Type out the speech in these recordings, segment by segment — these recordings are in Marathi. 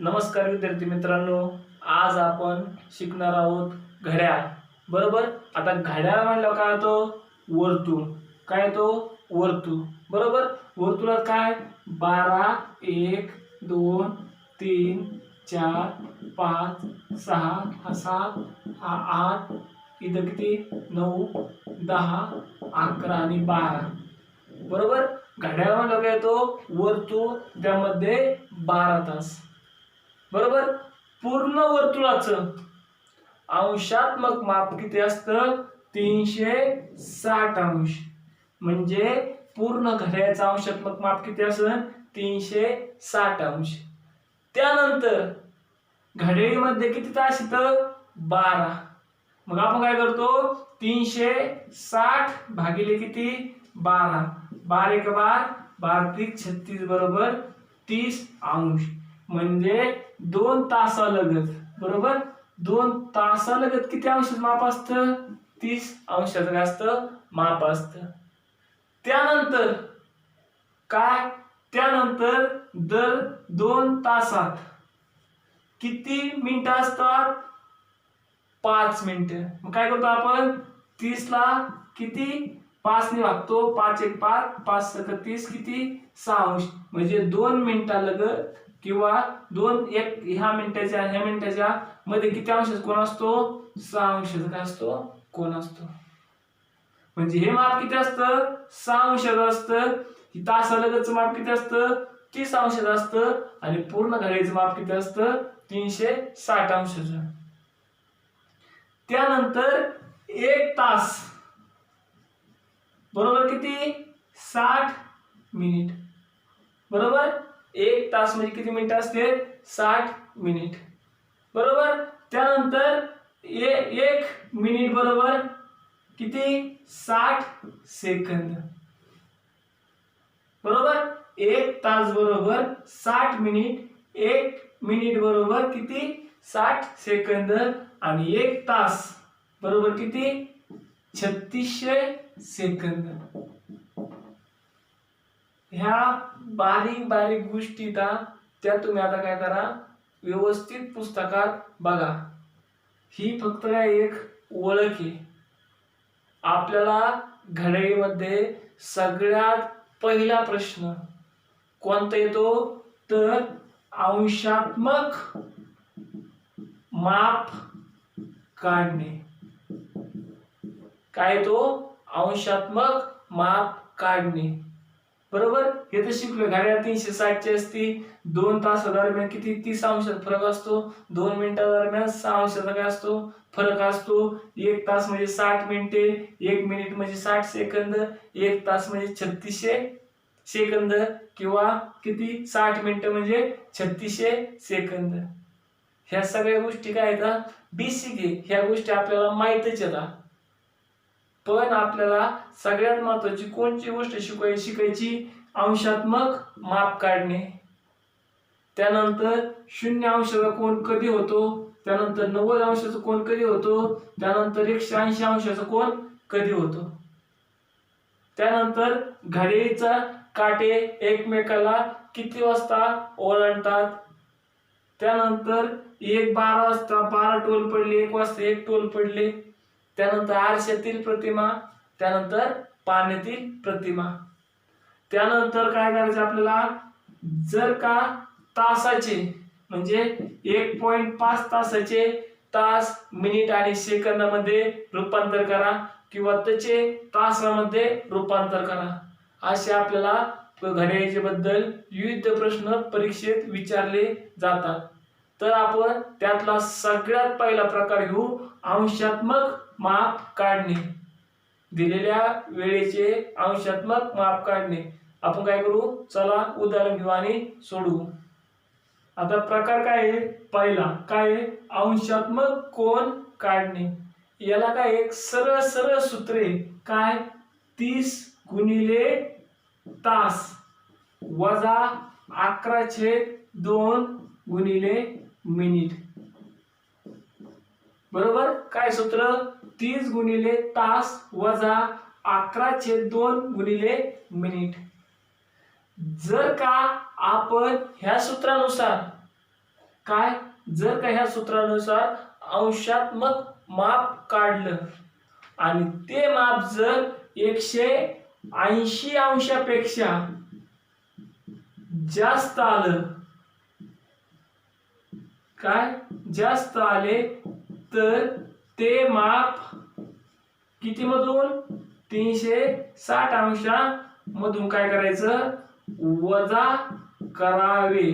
नमस्कार विद्यार्थी मित्रांनो, आज आपण शिकणार आहोत घड्याळ. बरोबर. आता घड्याळ म्हणलं काय होतो? वर्तुळ. काय तो? वर्तुळ. बरोबर. वर्तुळात काय 12 1 2 3 4 5 6 हा 7 हा 8 इथं किती 9 10 11 आणि 12. बरोबर. घड्याळ म्हणलं काय तो वर्तुळ, त्यामध्ये 12 तास. बरोबर. पूर्ण वर्तुळाचं अंशात्मक माप किती असतं? 360 अंश. म्हणजे पूर्ण घड्याळाचं अंशात्मक माप किती असेल? 360 अंश. त्यानंतर घड्याळीमध्ये किती तास येतं? 12. मग आपण काय करतो? 360 भागिले किती? 12. 12 एक 12, 12 त्रिक 36 बरोबर 30 अंश. म्हणजे 2 तासालगत. बरोबर. 2 तासालगत किती अंशाचं माप असतं? 30 अंशाचं काय असतं? माप असतं. त्यानंतर काय? त्यानंतर दर 2 तासात किती मिनिटं असतात? 5 मिनिटं. मग काय करतो आपण? 30 ला किती 5 ने भागतो. 5 एक 5, 5 सक 30 किती 6 अंश. म्हणजे 2 मिनिटालगत किंवा 2 एक ह्या मिनिटाच्या मध्ये किती अंशाचा कोण असतो? 6 अंशाचा काय असतो? कोण असतो. म्हणजे हे माप किती असतं? 6 अंशाचं असतं. ही तासालगतचं माप किती असतं? 30 अंशाचं असतं. आणि पूर्ण घड्याळीचं माप किती असतं? 360 अंशाचं. त्यानंतर 1 तास बरोबर किती? 60 मिनिट. बरोबर. 1 तास म्हणजे किती मिनिट असते? 60 मिनिट. बरोबर. त्यानंतर 1 मिनिट बरोबर किती? 60 सेकंद. बरोबर. 1 तास बरोबर 60 मिनिट. 1 मिनिट बरोबर किती? 60 सेकंद. आणि 1 तास बरोबर किती? 3600 सेकंद. ह्या बारीक बारीक गोष्टी त्या तुम्ही आता काय करा? व्यवस्थित पुस्तकात बघा. ही फक्त एक ओळख आहे. आपल्याला घड्याळीमध्ये सगळ्यात पहिला प्रश्न कोणता येतो? तर अंशात्मक माप काढणे. काय तो? अंशात्मक माप काढणे. बरोबर. हे तर शिकलो. घड्याळ 360 ची असती. 2 तासादरम्यान किती 30 अंशाचा फरक असतो. 2 मिनिटादरम्यान 6 अंशाचा काय असतो? फरक असतो. 1 तास म्हणजे 60 मिनिटे. 1 मिनिट म्हणजे 60 सेकंद. 1 तास म्हणजे 3600 सेकंद. किंवा किती 60 मिनिटं म्हणजे 3600 सेकंद. ह्या सगळ्या गोष्टी काय आहेत? बेसिक आहे. ह्या गोष्टी आपल्याला माहीतच आहेत. पण आपल्याला सगळ्यात महत्त्वाची कोणती गोष्ट शिकायची? अंशात्मक माप काढणे. त्यानंतर 0 अंशाचा कोन कधी होतो? त्यानंतर 90 अंशाचा कोन कधी होतो? त्यानंतर 180 अंशाचा कोन कधी होतो? त्यानंतर घड्याळीचा काटे एकमेकाला किती वाजता ओलांडतात? त्यानंतर 12 वाजता 12 टोल पडले, 1 वाजता 1 टोल पडले. त्यानंतर आरशातील प्रतिमा, त्यानंतर पाण्यातील प्रतिमा. त्यानंतर काय करायचं आपल्याला? जर का तासाचे म्हणजे 1.5 तासाचे तास मिनिट आणि सेकंदामध्ये रूपांतर करा किंवा त्याचे तासामध्ये रूपांतर करा. असे आपल्याला घड्याळीच्या बद्दल विविध प्रश्न परीक्षेत विचारले जातात. तर आपण त्यातला सगळ्यात पहिला प्रकार घेऊ, अंशात्मक माप काढणे. दिलेल्या वेळेचे अंशात्मक माप काढणे. आपण काय करू? चला उदाहरण घेऊ आणि सोडवू. आता प्रकार काय आहे? पहिला काय आहे? अंशात्मक कोन काढणे. याला काय एक सरळ सरळ सूत्र आहे. काय? 30 गुणिले तास वजा 11/2 गुणिले मिनिट. बरोबर. काय सूत्र? 30 गुणिले तास वजा 11/2 गुणिले मिनिट. जर का आपण ह्या सूत्रानुसार काय, जर का ह्या सूत्रानुसार अंशात्मक माप काढलं आणि ते माप जर 180 अंशापेक्षा जास्त आलं, काय जास्त आले, तर ते माप किती मधून 360 अंशामधून काय करायचं, वजा करावे.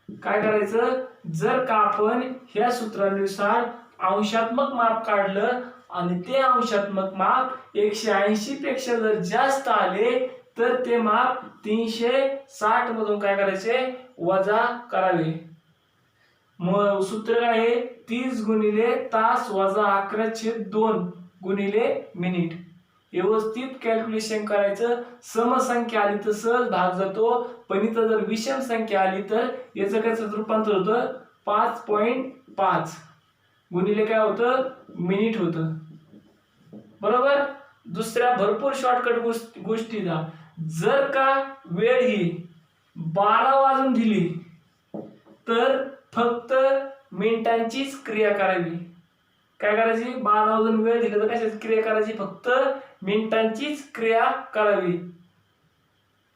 काय करायचं, जर का आपण ह्या सूत्रानुसार अंशात्मक माप काढलं आणि ते अंशात्मक माप 180 पेक्षा जर जास्त आले, तर ते माप 360 मधून काय करायचे, वजा करावे. मग सूत्र काय आहे, 30 गुणिले तास वजा 11/2 गुणिले मिनिट. व्यवस्थित कॅल्क्युलेशन करायचं. समसंख्या आली तर सहज भाग जातो, पण इथं जर विषम संख्या आली तर याचं कसं रूपांतर होतं, 5.5 गुणिले काय होतं, मिनिट होतं. बरोबर. दुसऱ्या भरपूर शॉर्टकट गोष्टी द्या. जर का वेळ ही 12 वाजून दिली तर फक्त मिनिटांचीच क्रिया करावी. काय करायची, 12 वाजून वेळ दिली तर कशाची क्रिया करायची, फक्त मिनिटांचीच क्रिया करावी.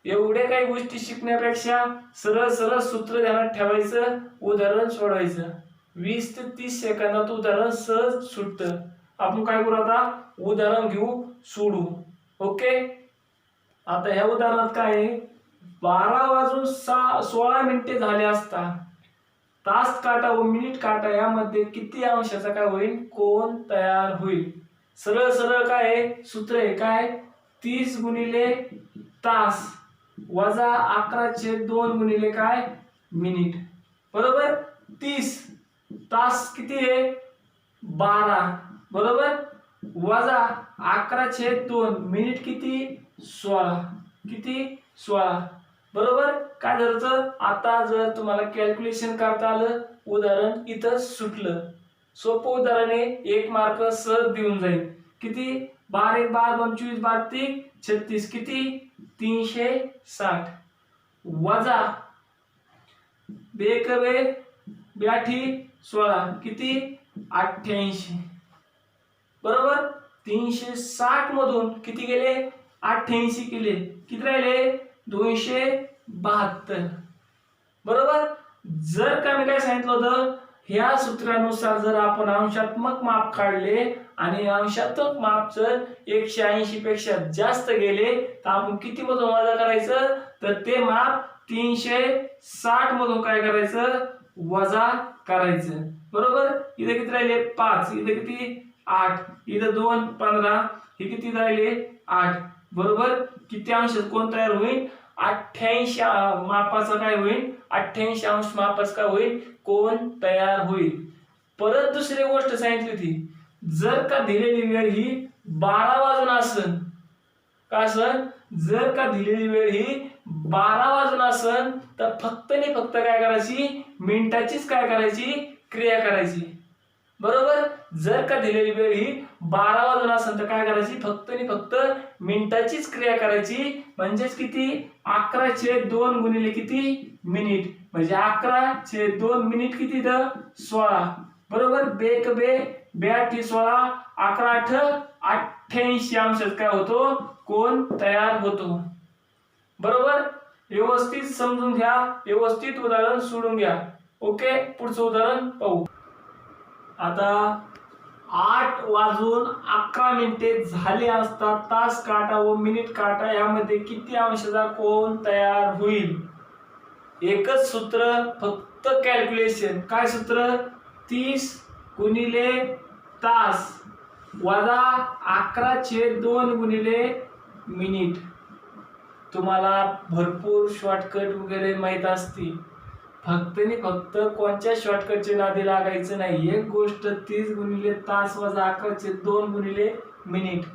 एवढे काही गोष्टी शिकण्यापेक्षा सरळ सरळ सूत्र ध्यानात ठेवायचं, उदाहरण सोडवायचं. 20 ते 30 सेकंदात उदाहरण सहज सुटतं. आपण काय करू, आता उदाहरण घेऊ, सोडू. ओके. आता ह्या उदाहरणात काय आहे, 12 वाजून 16 मिनिटे झाले असता तास काटा व मिनिट काटा यामध्ये किती अंशाचा काय होईल, कोन तयार होईल. सरळ सरळ काय आहे, सूत्र आहे काय, 30 गुणिले तास वजा 11/2 गुणिले काय, मिनिट. बरोबर. 30 तास किती आहे, 12. बरोबर. वजा 11/2 मिनिट किती, 16. किती, 16. बरोबर. काय धरायचं, आता जर तुम्हाला कॅल्क्युलेशन करता आलं, उदाहरण इथं सुटलं. सोपं उदाहरण आहे, 1 मार्क सहज देऊन जाईल. किती, 12 1 12 25 12 3 36 किती, 360 वजा 2 8 16 किती, 88. बरोबर. 360 मधून किती गेले, 88 केले, किती राहिले, 272. बरोबर. जर का मी काय सांगितलं होतं, ह्या सूत्रानुसार जर आपण अंशात्मक माप काढले आणि अंशात्मक माप जर 180 पेक्षा जास्त गेले तर आपण किती मधून वजा करायचं, तर ते माप 360 मधून काय करायचं, वजा करायचं. बरोबर. इथे किती राहिले, 5. इथे किती, 8. इथे 2 15. हे किती राहिले, 8. बरोबर. किती अंश कोण तयार होईल, 88 मापाचा काय होईल, 88 अंश मापाचा काय होईल, कोन तयार होईल. परत दुसरी गोष्ट सांगितली होती, जर का दिलेली वेळ ही 12 वाजून असेल, का असेल, जर का दिलेली वेळ ही 12 वाजून असेल तर फक्त आणि फक्त काय करायची, मिनिटाचीच काय करायची, क्रिया करायची. बरोबर. जर का दिलेली वेळ ही 12 वाजून असेल तर काय करायची, फक्त आणि फक्त मिनिटाचीच क्रिया करायची. म्हणजेच किती, 11/2 गुणिले किती, मिनिट. म्हणजे 11/2 मिनिट किती, 16. बरोबर. 2 2 8 16 11 8 88 अंशात काय होतो, कोन तयार होतो. बरोबर. व्यवस्थित समजून घ्या, व्यवस्थित उदाहरण सोडून घ्या. ओके. पुढचं उदाहरण पाहू. आता 8 वाजून 11 मिनिटे झाले असता तास काटा व मिनिट काटा यामध्ये किती अंशाचा कोन तयार होईल. एकच सूत्र, फक्त कॅल्क्युलेशन. काय सूत्र, 30 गुणिले तास वजा 11/2 गुणिले मिनिट. तुम्हाला भरपूर शॉर्टकट वगैरे माहित असतील, फक्त आणि फक्त कोणत्या शॉर्टकटचे नादी लागायचं नाही. एक गोष्ट, 30 गुणिले तास वजा 11/2 गुणिले मिनिट.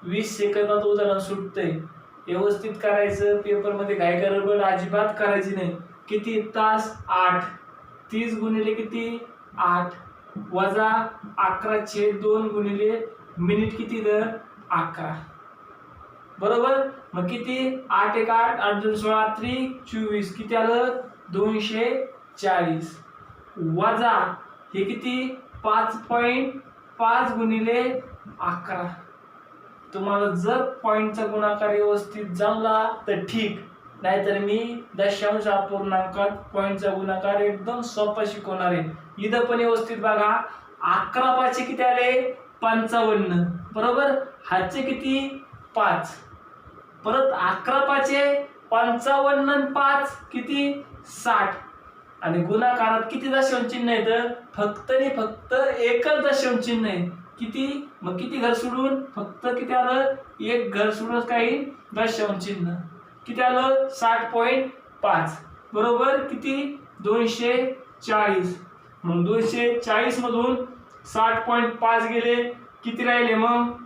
20 सेकंदात उदाहरण सुटतंय. व्यवस्थित करायचं, पेपरमध्ये घाई गडबड अजिबात करायची नाही. किती, तास 8. 30 गुणिले किती, 8 वजा 11/2 गुणिले मिनिट किती, 11. बरोबर. मग किती, 8 1 8 8 2 16 3 24 किती आलं, 240. वजा हे किती 5.5 गुणिले 11. तुम्हाला जर पॉईंटचा गुणाकार व्यवस्थित जमला तर ठीक, नाहीतर मी दशांश अपूर्णांकात पॉईंटचा गुणाकार एकदम सोपा शिकवणार आहे. इथं पण व्यवस्थित बघा. 11 पाचे किती आले 55, बरोबर. हातचे किती 5, परत 11 पाचे 55 आणि 5 किती 60. आणि गुणाकारात किती दशांश चिन्ह आहेत? फक्त आणि फक्त एकच दशांश चिन्ह आहे. किती? मग किती घर सोडून फक्त किती आलं? एक घर सोडून काही दशांश चिन्ह. किती आलं? 60.5, बरोबर. किती 240. मग 240 मधून 60.5 गेले, किती राहिले? मग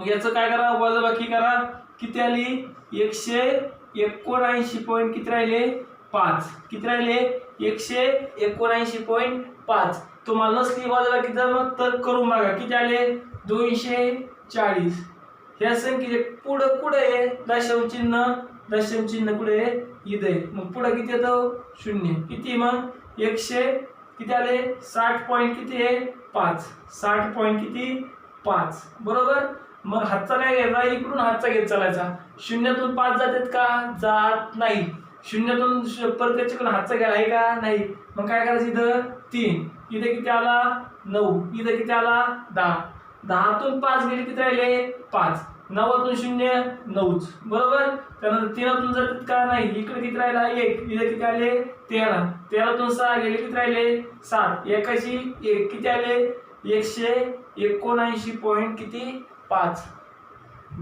याचं काय करा? वजाबाकी करा. किती आली? 179 पॉईंट किती राहिले? 5. किती राहिले? 179.5. तुम्हाला नसली वजाबाकी जमत तर करून बघा. किती आले? 240. ह्या संख्येचे पुढं कुठे आहे दशांश चिन्ह? दशांश चिन्ह कुठे आहे? इथे. मग पुढे किती येतं? 0. किती? मग 100 किती आले? 60 पॉईंट किती आहे? 5. 60 पॉईंट किती? 5, बरोबर. मग हातचा काय घ्यायचा? इकडून हातचा घेत चालायचा. शून्यातून 5 जातात का? जात नाही. शून्यातून परत त्याच्याकडून हातचा घ्यायला आहे का? नाही. मग काय करायचं? इथं 3, इथे किती आला? 9, इथे किती आला? 10. 10तून 5 गेले, किती राहिले? 5. 9तून 0 9, बरोबर. त्यानंतर 3तून जातात का? नाही. इकडे किती राहिला? 1, इथे किती आले? 13. 13तून 6 गेले, किती राहिले? 7. 1शी 1 किती आले? 179 पॉईंट किती? 5.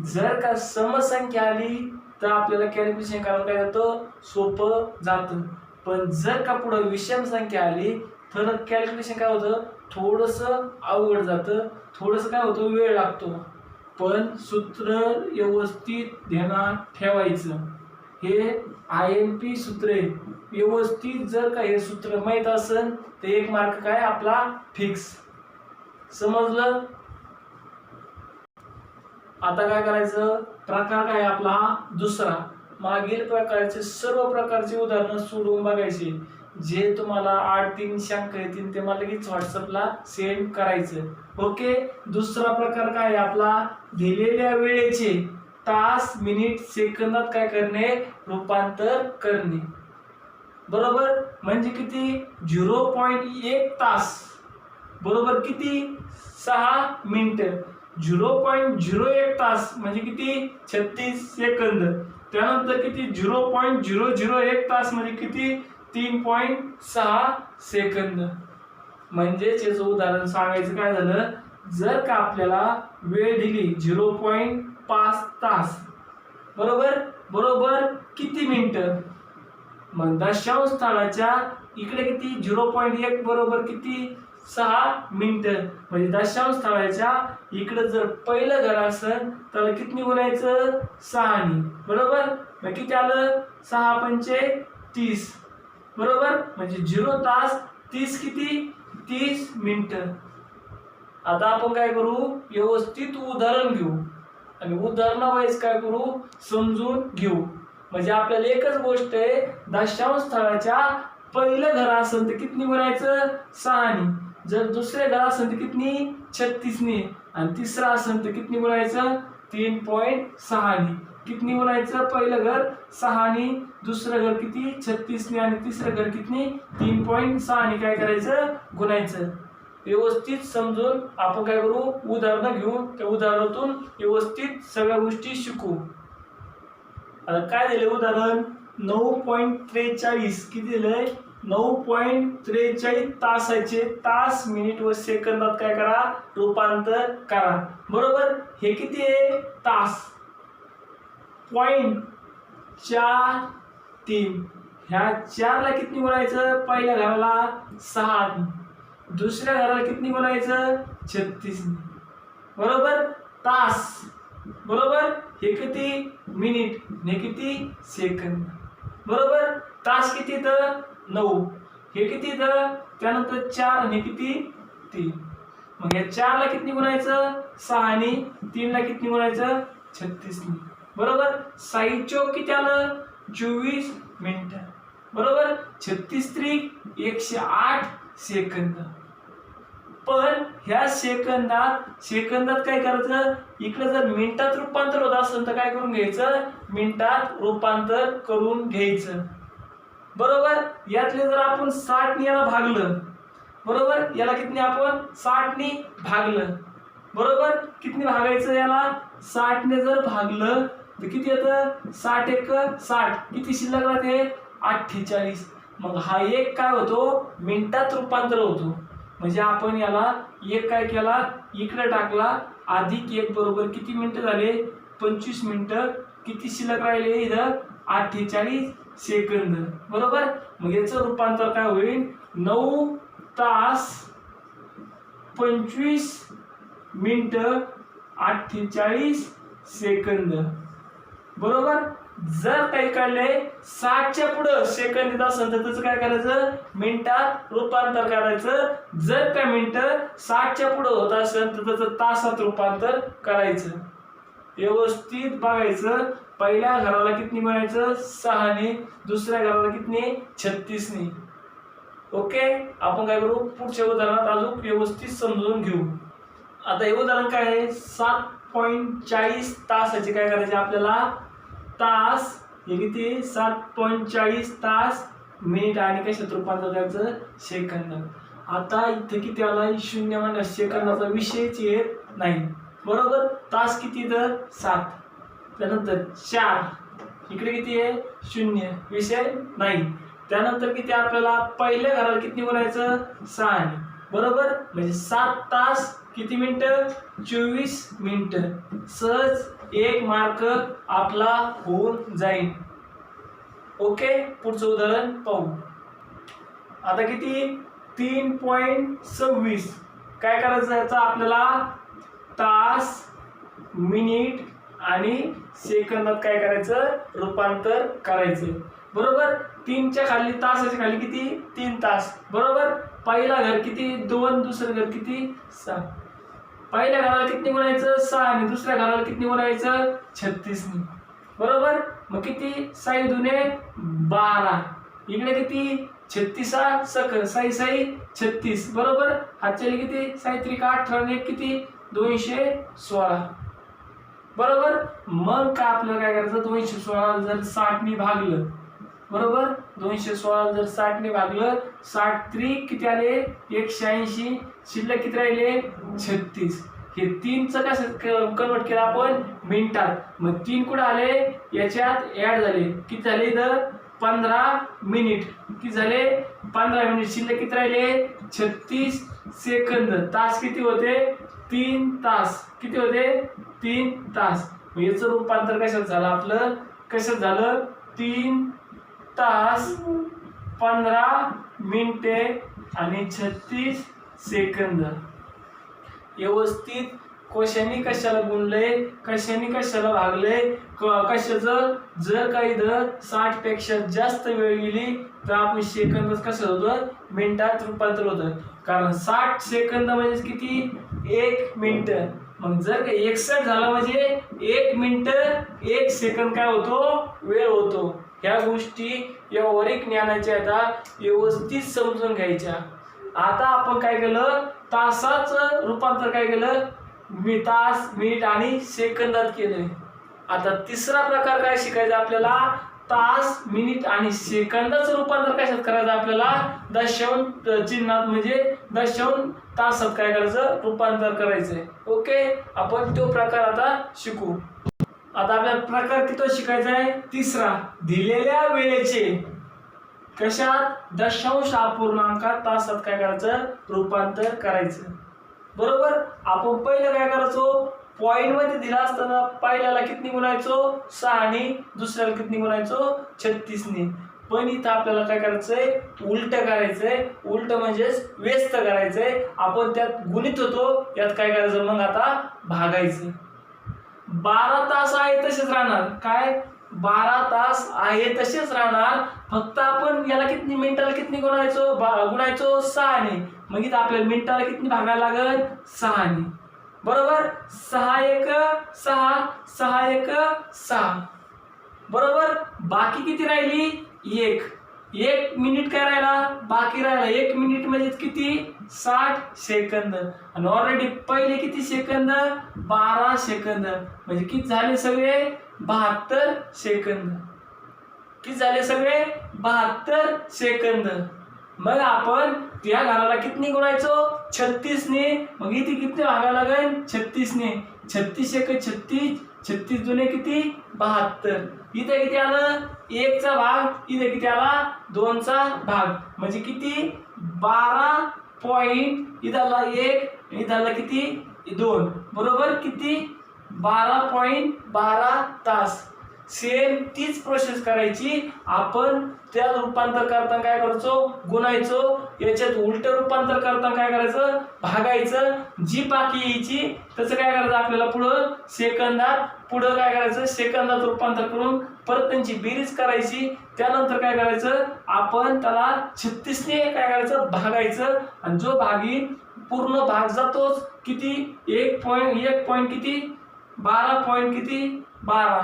जर का समसंख्या आली तर आपल्याला कॅल्क्युलेशन करायला काय जातं? सोपं जातं. पण जर का पुढे विषम संख्या आली तर कॅल्क्युलेशन काय होतं? थोडंसं अवघड जातं, थोडंसं काय होतं? वेळ लागतो. पण सूत्र व्यवस्थित ध्यानात ठेवायचं. हे IMP सूत्र आहे. व्यवस्थित जर का हे सूत्र माहीत असेल तर 1 मार्क काय आपला फिक्स. समजलं? आता काय करायचं? प्रकार काय आपला दुसरा. मागील प्रकारचे सर्व प्रकारचे उदाहरणं सोडवून बघायचे. जे तुम्हाला 8-3 शंका येतील ते मला लगेच व्हॉट्सअपला सेंड करायचं. ओके. दुसरा प्रकार काय आपला? दिलेल्या वेळेचे तास, मिनिट, सेकंदात काय करणे? रूपांतर करणे, बरोबर. म्हणजे किती? 0.1 तास, बरोबर. किती? 6 मिनिटं. 0.01 तास म्हणजे किती? 36 सेकंद. त्यानंतर किती? 0.001 तास म्हणजे किती? 3.6 सेकंद. म्हणजेच याचं उदाहरण सांगायचं काय झालं? जर का आपल्याला वेळ दिली 0.5 तास, बरोबर, बरोबर किती मिनिटं? मग दशांश स्थळाच्या इकडे किती? 0.1 बरोबर किती? 6 मिनिटं. म्हणजे दशांश स्थळाच्या इकडे जर पहिलं घर असेल तर किती गुणायचं? 6 ने, बरोबर. मग किती आलं? 6 पंचे 30, बरोबर. म्हणजे 0 तास 30 किती? 30 मिनिटं. आता आपण काय करू? व्यवस्थित उदाहरण घेऊ आणि उदाहरणावाईज काय करू? समजून घेऊ. म्हणजे आपल्याला एकच गोष्ट आहे, दशांश स्थळाच्या पहिलं घर असेल तर किती गुणायचं? 6 ने. जर दुसरे घर असेल तर किती? 36 ने. आणि तिसरं असेल तर किती गुणायचं? 3.6 ने. किती गुणायचं? पहिलं घर 6 ने, दुसरं घर किती? 36 ने आणि तिसरं घर किती? 3.6 ने. काय करायचं? गुणायचं. व्यवस्थित समजून आपण काय करू? उदाहरणं घेऊ. त्या उदाहरणातून व्यवस्थित सगळ्या गोष्टी शिकू. आता काय दिले उदाहरण? 9.43 किती दिलंय? 9.43 तासाचे तास, मिनिट व सेकंदात काय करा? रूपांतर करा, बरोबर. हे किती आहे? तास. 0.43. ह्या 4ला किती गुणायचं? पहिल्या घराला 6 ने, दुसऱ्या घराला किती गुणायचं? 36 ने, बरोबर. तास, बरोबर. हे किती? मिनिट. हे किती? सेकंद, बरोबर. तास किती? तर 9. हे किती? तर त्यानंतर 4 आणि किती? 3. मग या 4ला किती गुणायचं? 6 आणि 3ला किती गुणायचं? 36 ने, बरोबर. 6 चौक किती आलं? 24 मिनिटं. बरोबर. 36 त्रिक 108 सेकंद. पण ह्या सेकंदात काय करायचं, इकडे जर मिनिटात रूपांतर होत असेल तर काय करून घ्यायचं, मिनिटात रूपांतर करून घ्यायचं. बरोबर. यातले जर आपण 60 ने याला भागलं, बरोबर, याला किती आपण 60 ने भागलं, बरोबर. किती भागायचं याला, 60 ने जर भागलं तर किती येतं, 60 एक 60, किती शिल्लक राहते 48. मग हा एक काय होतो, मिनिटात रूपांतर होतो. म्हणजे आपण याला एक काय केला, इकडे टाकला, अधिक एक बरोबर किती मिनिटं झाले, 25 मिनिटं. किती शिल्लक राहिले इथं, 48 सेकंद. बरोबर. मग याचं रूपांतर काय होईल, 9 तास 25 मिनिटं 48 सेकंद. बरोबर. जर काही काढले 60च्या पुढे सेकंद येत असेल तर त्याचं काय करायचं, मिनिटात रूपांतर करायचं. जर का मिनिटं 60च्या पुढे होत असेल तर त्याचं तासात रूपांतर करायचं. व्यवस्थित बघायचं. पहिल्या घराला किती म्हणायचं, 6 ने, दुसऱ्या घराला किती 36 ने. ओके. आपण काय करू, पुढच्या उदाहरणात अजून व्यवस्थित समजून घेऊ. आता हे उदाहरण काय आहे, 7.40 तासाचे काय करायचे आपल्याला, तास हे किती 7.40 तास मिनिट आणि कशात रूपांतर करायचं, सेकंद. आता इथे किती आला, शून्य म्हणजे सेकंदाचा विषयच येत नाही. बरोबर. तास किती तर 7, त्यानंतर 4, इकडे किती आहे 0, विषय नाही. त्यानंतर किती आपल्याला पहिल्या घराला किती म्हणायचं, 6. बरोबर. म्हणजे 7 तास किती मिनिटं, 24 मिनिटं. सहज 1 मार्क आपला होऊन जाईल. ओके. पुढचं उदाहरण पाहू. आता किती 3.26 काय करायचं, याचा आपल्याला तास मिनिट आणि सेकंदात काय करायचं, रूपांतर करायचं. बरोबर. 3च्या खाली तासाच्या खाली किती 3 तास. बरोबर. पहिला घर किती 2, दुसरं घर किती 6. पहिल्या घराला किती म्हणायचं, 6 आणि दुसऱ्या घराला किती म्हणायचं, 36 ने. बरोबर. मग किती 6 दुने 12, इकडे किती 36 सकल 6 36. बरोबर. हातच्या किती 6 त्रिक 18 किती 216. बरोबर. मग का आपल्याला काय करायचं, 216 जर 60 ने भागलं, बरोबर, 216 जर 60 ने भागलं, 60 त्रिक किती आले 180, शिल्लक किती राहिले 36. हे 3चं कसं कन्वर्ट केलं आपण मिनिटात. मग 3 कुठे आले, याच्यात ऍड झाले, किती झाले इथं 15 मिनिट. किती झाले 15 मिनिट. शिल्लक किती राहिले 36 सेकंद. तास किती होते 3 तास. किती होते 3 तास. याचं रूपांतर कशात झालं आपलं, कशात झालं, 3 तास 15 मिनिटे आणि 36 सेकंद. व्यवस्थित कशाने कशाला गुणले, कशाने कशाला भागले, कशाचं जर काही जर 60 पेक्षा जास्त वेळ गेली तर आपण सेकंद कसं होतं, मिनिटात रूपांतर होतं. कारण 60 सेकंद म्हणजे किती 1 मिनिट. मग जर का 61 झाला म्हणजे 1 मिनिट 1 सेकंद काय होतो, वेळ होतो. ह्या गोष्टी व्यावहारिक ज्ञानाच्या आता व्यवस्थित समजून घ्यायच्या. आता आपण काय केलं, तासाचं रूपांतर काय केलं, तास मिनिट आणि सेकंदात केलंय. आता तिसरा प्रकार काय शिकायचा आपल्याला, तास मिनिट आणि सेकंदाचं रूपांतर कशात करायचं आपल्याला, दशांश चिन्हात म्हणजे दशांश तासात काय करायचं, रूपांतर करायचंय. ओके. आपण तो प्रकार आता शिकू. आता आपल्याला प्रकार किती शिकायचा आहे, तिसरा. दिलेल्या वेळेचे कशात, दशांश अपूर्णांकात तासात काय करायचं, रूपांतर करायचं. बरोबर. आपण पहिलं काय करायचो, पॉइंट मध्ये दिला असताना पहिल्याला किती गुणायचो 6 आणि दुसऱ्याला किती गुणायचो 36 ने. पण इथं आपल्याला काय करायचंय, उलट करायचंय. उलट म्हणजे व्यस्त करायचंय. आपण त्यात गुणित होतो, यात काय करायचं मग आता भागायचं. 12 तास आहे तसेच राहणार. काय 12 तास आहे तसेच राहणार. फक्त आपण याला किती मिनिटाला किती गुणायचो 6 ने. मग इथं आपल्याला मिनिटाला किती भागायला लागेल 6 ने. बरोबर. 6 1 6, 6 1 6. बरोबर. बाकी किती राहिली 1. 1 मिनिट काय राहिला बाकी राहिला. 1 मिनिट म्हणजे किती 60 सेकंद. आणि ऑलरेडी पहिले किती सेकंद 12 सेकंद. म्हणजे किती झाले सगळे 72 सेकंद. किती झाले सगळे 72 सेकंद. मग आपण त्या घराला किती गुणायचो 36 ने. मग इथे किती भागा लागेल 36 ने. 36 एक 36, 36 जुने किती 72. इथे किती आलं 1 चा भाग, इथे किती आला 2 चा भाग. म्हणजे किती 12 पॉइंट. इथं आला 1, इथं आला किती 2. बरोबर किती 12.12 तास. सेम तीच प्रोसेस करायची. आपण त्या रूपांतर करताना काय करायचो गुणायचो. याच्यात उलट रूपांतर करताना काय करायचं भागायचं. जी बाकी यायची त्याचं काय करायचं आपल्याला पुढं सेकंदात पुढं काय करायचं सेकंदात रूपांतर करून परत त्यांची बेरीज करायची. त्यानंतर काय करायचं आपण त्याला 36 ने काय करायचं भागायचं. आणि जो भागी पूर्ण भाग जातोच किती 1 पॉइंट किती 12 पॉइंट किती 12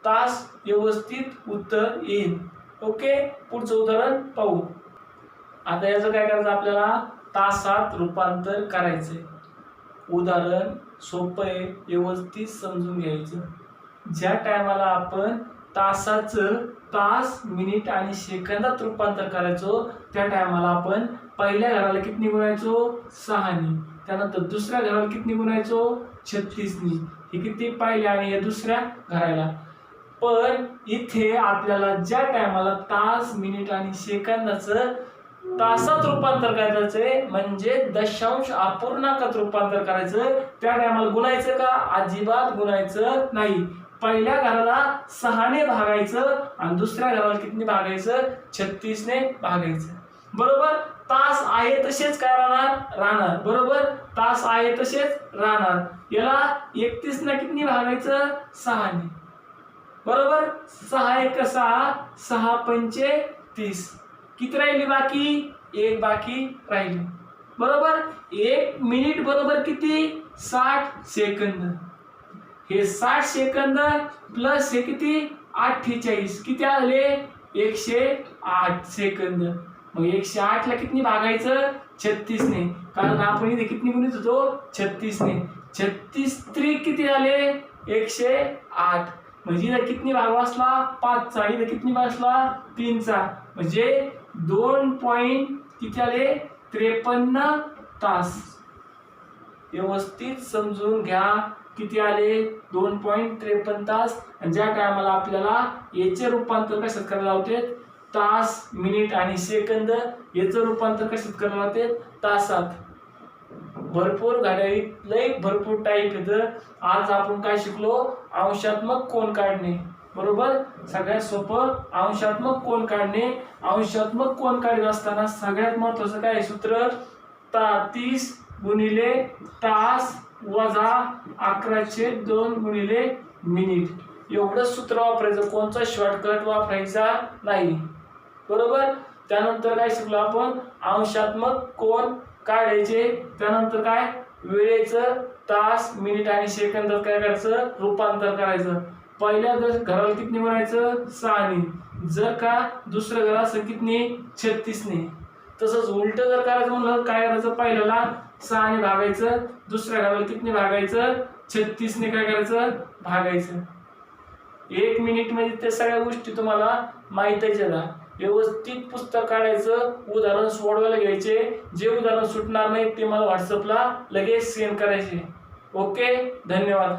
तास व्यवस्थित उत्तर येईल. ओके पुढचं उदाहरण पाहू. आता याचं काय करायचं आपल्याला तासात रूपांतर करायचंय. उदाहरण सोपं आहे व्यवस्थित समजून घ्यायचं. ज्या टायमाला आपण तासाचं तास मिनिट आणि सेकंदात रूपांतर करायचो त्या टायमाला आपण पहिल्या घराला किती गुणायचो 6 ने. त्यानंतर दुसऱ्या घराला किती गुणायचो 36 ने. हे किती पहिल्या आणि या दुसऱ्या घराला. पण इथे आपल्याला ज्या टायमाला तास मिनिट आणि सेकंदाचं तासात रूपांतर करायचंय म्हणजे दशांश अपूर्णांकात रूपांतर करायचं. त्या टायमाला गुणायचं का अजिबात गुणायचं नाही. पहिल्या घराला 6 ने भागायचं आणि दुसऱ्या घराला किती भागायचं 36 ने भागायचं. बरोबर तास आहे तसेच काय राहणार. बरोबर तास आहे तसेच राहणार. याला 31 ने किती भागायचं 6 ने. बरोबर 6 एक 6, 6 पंचे 30. किती राहिली बाकी 1 बाकी राहिली. बरोबर 1 मिनिट बरोबर किती 60 सेकंद. हे 60 सेकंद प्लस हे किती 48 किती आले 108 सेकंद. मग 108 ला किती भागायचं 36 ने. कारण आपण इथे किती गुणित होतो 36 ने. 36 त्रिक किती झाले 108. म्हणजे इथं किती भाग वाचला 5 चा. इथं किती वाचला 3 चा. म्हणजे 2 पॉइंट किती आले 53 तास. व्यवस्थित समजून घ्या किती आले 2.53 तास. आणि ज्या टायमाला आपल्याला याचे रूपांतर कशात करायला लावते तास मिनिट आणि सेकंद. याचं रूपांतर कशात करायला लावते तासात. भरपूर घड्याळीत लय भरपूर टाईप येतं. आज आपण काय शिकलो अंशात्मक कोन काढणे. बरोबर सगळ्यात सोपं अंशात्मक कोन काढणे. अंशात्मक कोन काढत असताना सगळ्यात महत्वाचं काय सूत्र 30 गुणिले तास वजा 11/2 गुणिले मिनिट. एवढं सूत्र वापरायचं. कोणचा शॉर्टकट वापरायचा नाही. बरोबर त्यानंतर काय शिकलो आपण अंशात्मक कोन काढायचे. त्यानंतर काय वेळेचं तास मिनिट आणि सेकंदात काय करायचं रूपांतर करायचं. पहिल्या घराला किती म्हणायचं 6 ने. जर का दुसऱ्या घराला किती 36 ने. तसंच उलट जर करायचं म्हणलं काय करायचं पहिल्याला 6 ने भागायचं. दुसऱ्या घराला किती भागायचं 36 ने काय करायचं भागायचं. 1 मिनिट मध्ये ते सगळ्या गोष्टी तुम्हाला माहितीच आहेत. व्यवस्थित पुस्तक काढायचं उदाहरण सोडवायला घ्यायचे. जे उदाहरण सुटणार नाही ते मला व्हॉट्सअपला लगेच सेंड करायचे. ओके धन्यवाद.